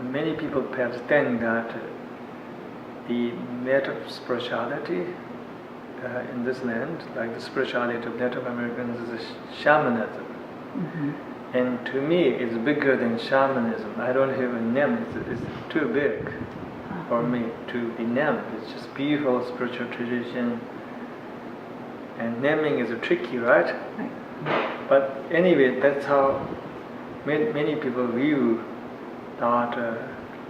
many people perhaps think that the native spirituality in this land, like the spirituality of Native Americans, is shamanism. Mm-hmm. And to me, it's bigger than shamanism. I don't have a name. It's too big for me to be named. It's just beautiful spiritual tradition. And naming is tricky, right? Right. But anyway, that's how many people view that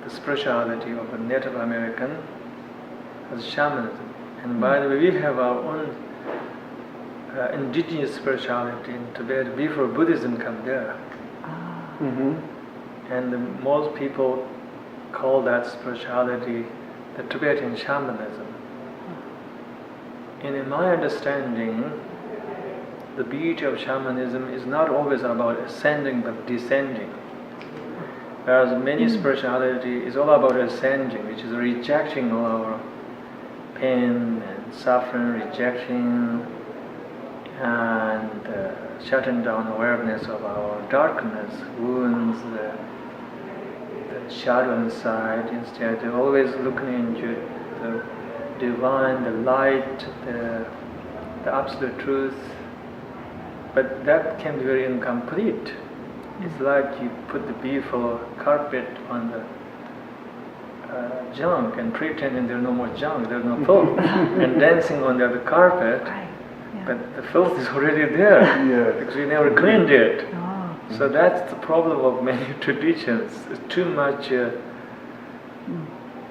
the spirituality of a Native American as shamanism. And by the way, we have our own indigenous spirituality in Tibet before Buddhism came there. Mm-hmm. And most people call that spirituality the Tibetan shamanism. And in my understanding, the beauty of shamanism is not always about ascending but descending. Whereas many spirituality is all about ascending, which is rejecting all our pain and suffering, rejecting and shutting down awareness of our darkness, wounds, the shadow inside. Instead, always looking into the divine, the light, the absolute truth. But that can be very incomplete. It's like you put the beautiful carpet on the junk and pretending there's no more junk, there's no filth, and dancing on the other carpet. Right. Yeah. But the filth is already there because we never cleaned it. Oh. So that's the problem of many traditions. It's too much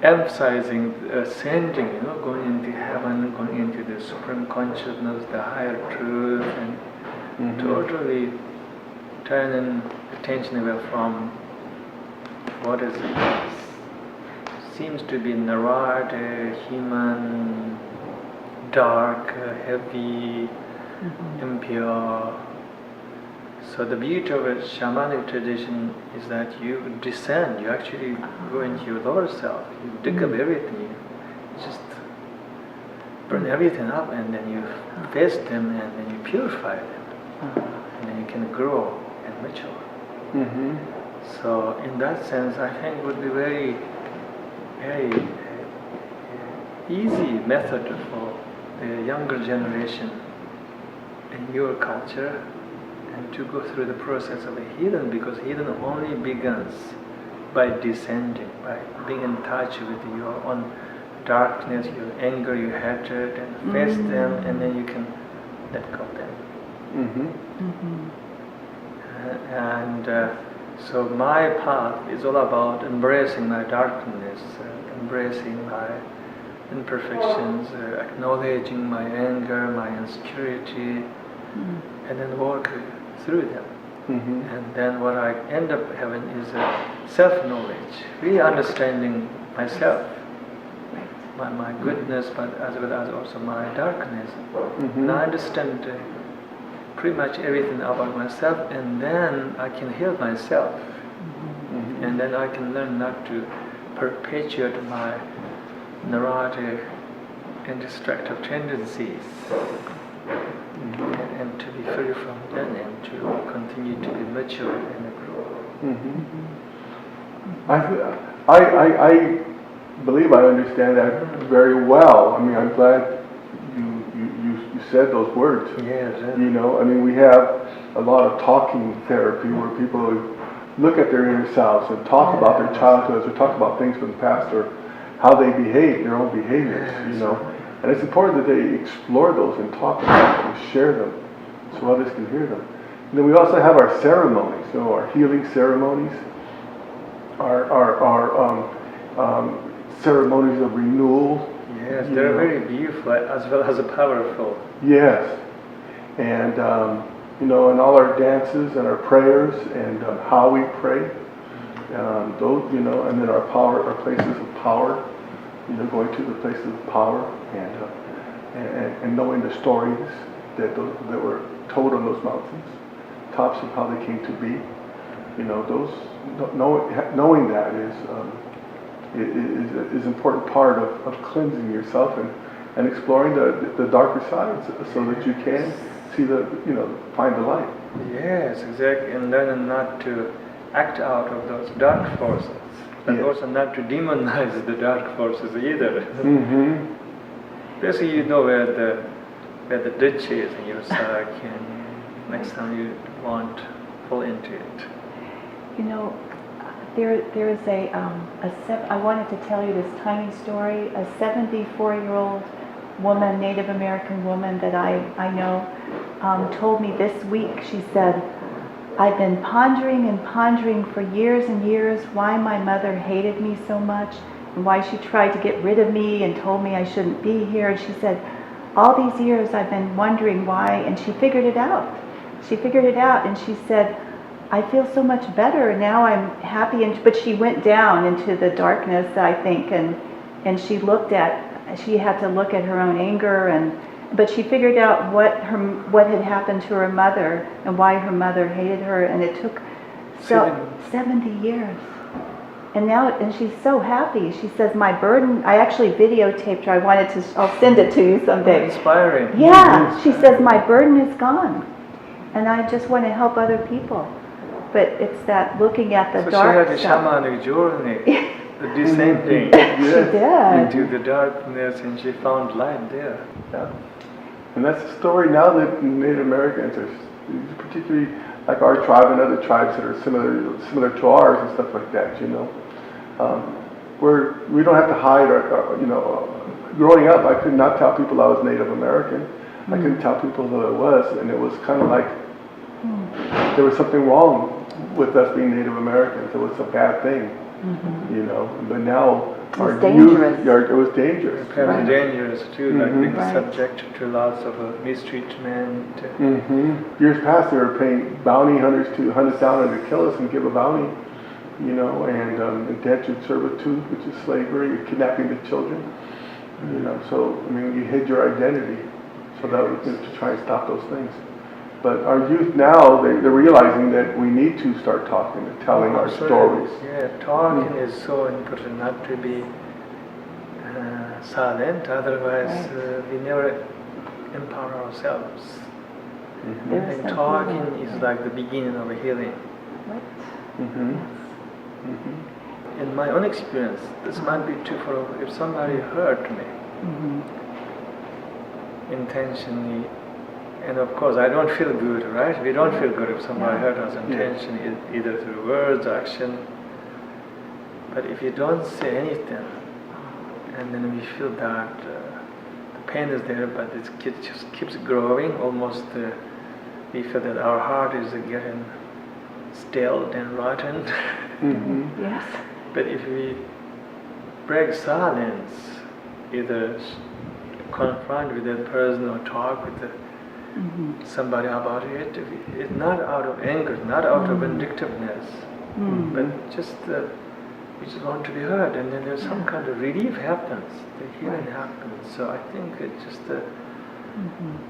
emphasizing ascending, going into heaven, going into the supreme consciousness, the higher truth, and totally turning attention away from what is seems to be narrow, human, dark, heavy, impure. So the beauty of a shamanic tradition is that you descend, you actually go into your lower self, you dig up everything, you just burn everything up, and then you face them, and then you purify them, and then you can grow and mature. Mm-hmm. So in that sense, I think it would be very easy method for the younger generation in your culture and to go through the process of a healing, because healing only begins by descending, by being in touch with your own darkness, your anger, your hatred, and face them, and then you can let go of them. So my path is all about embracing my darkness, embracing my imperfections, acknowledging my anger, my insecurity, and then work through them. And then what I end up having is self-knowledge, really understanding myself, my goodness, but as well as also my darkness. And I understand pretty much everything about myself, and then I can heal myself. And then I can learn not to perpetuate my neurotic and destructive tendencies, and to be free from them, and to continue to be mature and grow. I believe I understand that very well. I mean, I'm glad you said those words. Yes. I mean, we have a lot of talking therapy where people look at their inner selves and talk about their childhoods, or talk about things from the past, or how they behave, their own behaviors, And it's important that they explore those and talk about them and share them so others can hear them. And then we also have our ceremonies, our healing ceremonies, our ceremonies of renewal. Yes, they're very beautiful as well as powerful. Yes. And, and all our dances and our prayers and how we pray, those, and then our places of power, going to the places of power and knowing the stories that were told on those mountains, tops of how they came to be. Knowing that is an important part of cleansing yourself and exploring the darker sides, so that you can see find the light. Yes, exactly, and learn not to act out of those dark forces. but Yes. also not to demonize the dark forces either. Mm-hmm. Basically, you know where the ditch is, and you're stuck, and next time you won't fall into it. You know, there is I wanted to tell you this tiny story. A 74-year-old woman, Native American woman that I know, told me this week. She said, "I've been pondering and pondering for years and years why my mother hated me so much and why she tried to get rid of me and told me I shouldn't be here." And she said, "All these years I've been wondering why," and she figured it out. She figured it out, and she said, "I feel so much better now. I'm happy." But she went down into the darkness, I think, and she had to look at her own anger, but she figured out what had happened to her mother and why her mother hated her, and it took 70 years. And she's so happy. She says, "My burden," I actually videotaped her. I'll send it to you someday. Inspiring. Yeah, she says, "My burden is gone. And I just want to help other people." But it's that looking at the So dark she had a stuff. shamanic journey, the descending She did. into the darkness, and she found light there. Yeah. And that's the story now that Native Americans are, particularly like our tribe and other tribes that are similar to ours and stuff like that, you know. We don't have to hide growing up, I could not tell people I was Native American. I couldn't tell people who I was, and it was kind of like there was something wrong with us being Native Americans. It was a bad thing, you know. But now our dangerous. youth, it was dangerous. Apparently dangerous too, like being Right. subject to lots of mistreatment. Years past, they were paying bounty hunters to hunt us down and to kill us and give a bounty, you know, and indentured servitude, which is slavery, kidnapping the children, you know. So I mean, you hid your identity, so that was to try and stop those things. But our youth now, they're realizing that we need to start talking and telling our stories. Yeah, talking is so important, not to be silent, otherwise we never empower ourselves. There is And no talking healing. is like the beginning of a healing. What? In my own experience, this might be true for if somebody hurt me intentionally. And of course, I don't feel good, right? We don't feel good if somebody hurt us intentionally, either through words, action. But if you don't say anything, and then we feel that the pain is there, but it just keeps growing, almost we feel that our heart is getting stale and rotten. Yes. But if we break silence, either confront with that person or talk with somebody about it, it's not out of anger, not out of vindictiveness, but just we just want to be heard, and then there's some kind of relief happens, the healing happens. So I think it's just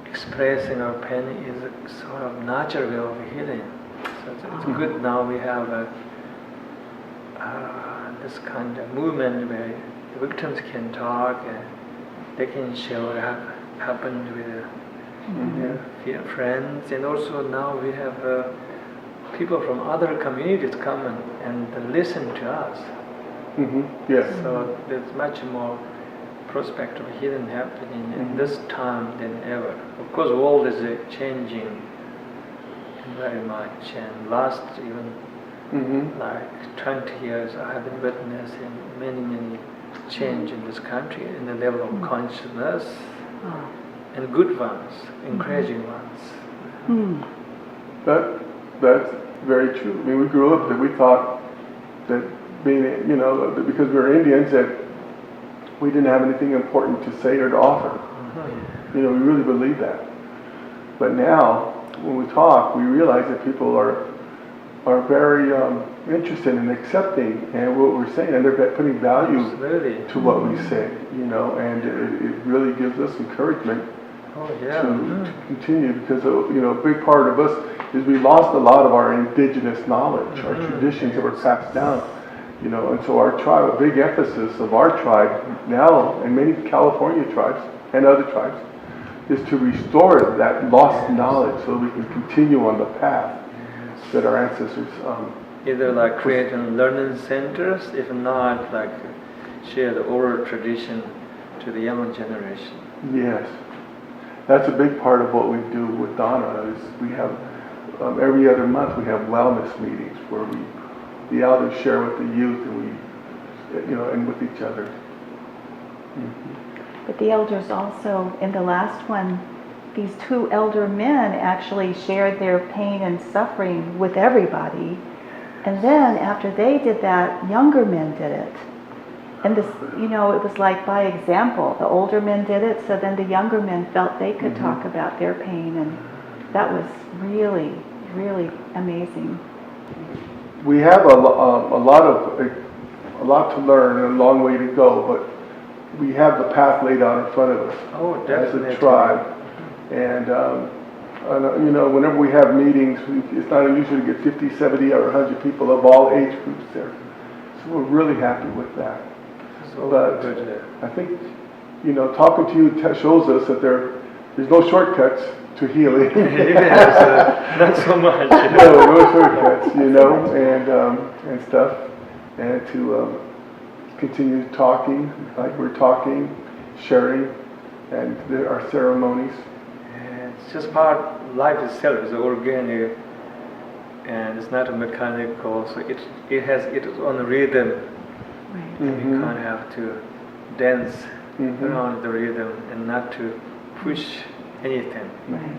expressing our pain is a sort of natural way of healing. So it's good now we have this kind of movement where the victims can talk and they can share what happened with their friends, and also now we have people from other communities come and listen to us. Yes. So there's much more prospect of healing happening in this time than ever. Of course, the world is changing very much, and last even like 20 years I have been witnessing many change in this country in the level of consciousness, and good ones, encouraging ones. That's very true. I mean, we grew up that we thought that being, you know, that because we were Indians, that we didn't have anything important to say or to offer. You know, we really believe that. But now, when we talk, we realize that people are very interested in accepting and what we're saying, and they're putting value to what we say, you know, and it really gives us encouragement to continue, because, you know, a big part of us is we lost a lot of our indigenous knowledge, our traditions that were passed down, you know, and so our tribe, a big emphasis of our tribe now, and many California tribes and other tribes, is to restore that lost knowledge so we can continue on the path that our ancestors either like creating learning centers, if not like share the oral tradition to the younger generation. Yes. That's a big part of what we do with Donna is we have, every other month we have wellness meetings where the elders share with the youth and we, and with each other. Mm-hmm. But the elders also, in the last one, these two elder men actually shared their pain and suffering with everybody. And then after they did that, younger men did it. And this, it was like by example. The older men did it, so then the younger men felt they could talk about their pain, and that was really, really amazing. We have a lot to learn and a long way to go, but we have the path laid out in front of us. Oh, definitely. As a tribe. And whenever we have meetings, it's not unusual to get 50, 70, or 100 people of all age groups there. So we're really happy with that. So but good. I think, talking to you shows us that there's no shortcuts to healing. Yes, not so much. No shortcuts, and stuff. And to continue talking like we're talking, sharing, and our ceremonies. It's just part, life itself is organic and it's not mechanical, so it has its own rhythm. Right. You can't have to dance around the rhythm and not to push anything. Right.